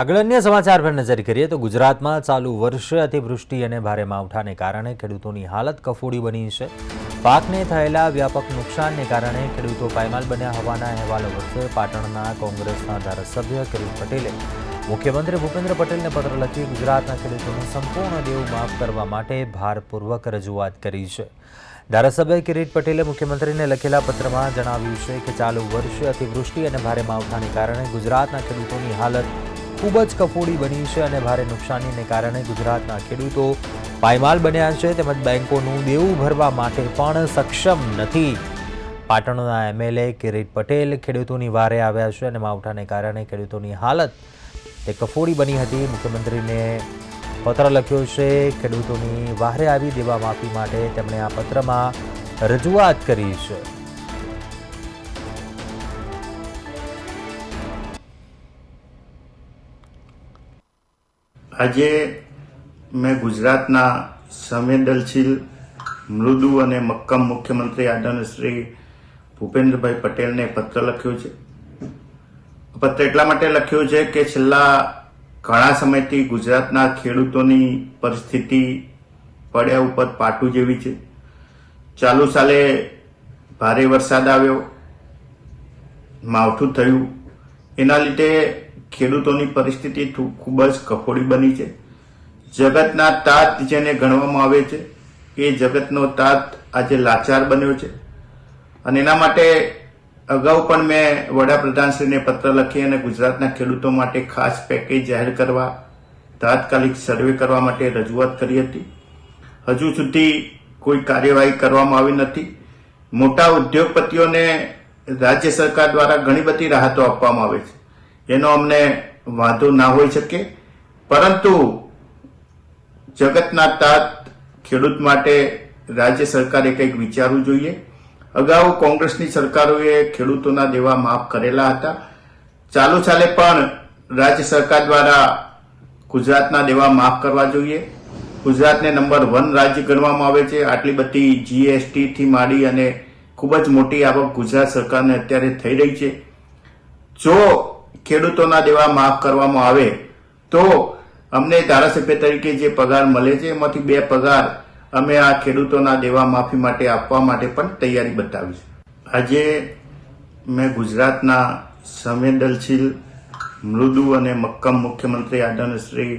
આગળ અન્ય સમાચાર પર નજર કરીએ તો ગુજરાતમાં ચાલુ વર્ષે અતિવૃષ્ટિ અને ભારે માવઠાને કારણે ખેડૂતોની હાલત કફોડી બની છે। પાકને થયેલા વ્યાપક નુકસાનને કારણે ખેડૂતો પાયમાલ બન્યા હોવાના અહેવાલો વચ્ચે પાટણના કોંગ્રેસના ધારાસભ્ય કિરીટ પટેલે મુખ્યમંત્રી ભૂપેન્દ્ર પટેલને પત્ર લખી ગુજરાતના ખેડૂતોને સંપૂર્ણ દેવું માફ કરવા માટે ભારપૂર્વક રજૂઆત કરી છે। ધારાસભ્ય કિરીટ પટેલે મુખ્યમંત્રીને લખેલા પત્રમાં જણાવ્યું છે કે ચાલુ વર્ષે અતિવૃષ્ટિ અને ભારે માવઠાને કારણે ગુજરાતના ખેડૂતોની હાલત ખૂબ જ કફોડી બની છે અને ભારે નુકસાનીને કારણે ગુજરાતના ખેડૂતો પાયમાલ બન્યા છે તેમજ બેંકોનું દેવું ભરવા માટે પણ સક્ષમ નથી। પાટણના એમએલએ કિરીટ પટેલ ખેડૂતોની વારે આવ્યા છે અને માવઠાને કારણે ખેડૂતોની હાલત તે કફોડી બની હતી। મુખ્યમંત્રીને પત્ર લખ્યો છે। ખેડૂતોની વારે આવી દેવા માફી માટે તેમણે આ પત્રમાં રજૂઆત કરી છે। આજે મેં ગુજરાતના સંવેદનશીલ મૃદુ અને મક્કમ મુખ્યમંત્રી આદરણીય શ્રી ભૂપેન્દ્રભાઈ પટેલને પત્ર લખ્યો છે। પત્ર એટલા માટે લખ્યો છે કે છેલ્લા ઘણા સમયથી ગુજરાતના ખેડૂતોની પરિસ્થિતિ પડ્યા ઉપર પાટું જેવી છે। ચાલુ સાલે ભારે વરસાદ આવ્યો, માવઠું થયું, એના લીધે ખેડૂતોની પરિસ્થિતિ ખૂબ જ કફોડી બની છે। જગતના તાત જેને ગણવામાં આવે છે એ જગતનો તાત આજે લાચાર બન્યો છે અને એના માટે અગાઉ પણ મેં વડાપ્રધાનશ્રીને પત્ર લખી અને ગુજરાતના ખેડૂતો માટે ખાસ પેકેજ જાહેર કરવા, તાત્કાલિક સર્વે કરવા માટે રજૂઆત કરી હતી। હજુ સુધી કોઈ કાર્યવાહી કરવામાં આવી નથી। મોટા ઉદ્યોગપતિઓને રાજ્ય સરકાર દ્વારા ઘણી બધી રાહતો આપવામાં આવે છે, એનો અમને વાંધો ના હોઈ શકે, પરંતુ જગતના તાત ખેડૂત માટે રાજ્ય સરકારે કંઈક વિચારવું જોઈએ। અગાઉ કોંગ્રેસની સરકારોએ ખેડૂતોના દેવા માફ કરેલા હતા। ચાલુ સાલે પણ રાજ્ય સરકાર દ્વારા ગુજરાતના દેવા માફ કરવા જોઈએ। ગુજરાતને નંબર 1 રાજ્ય ગણવામાં આવે છે। આટલી બધી જીએસટી થી માંડી અને ખૂબ જ મોટી આવક ગુજરાત સરકારને અત્યારે થઈ રહી છે। જો ખેડૂતોના દેવા માફ કરવામાં આવે તો અમને ધારાસભ્ય તરીકે જે પગાર મળે છે એમાંથી 2 પગાર અમે આ ખેડૂતોના દેવા માફી માટે આપવા માટે પણ તૈયારી બતાવી છે। આજે મેં ગુજરાતના સંવેદનશીલ મૃદુ અને મક્કમ મુખ્યમંત્રી આદરણીય શ્રી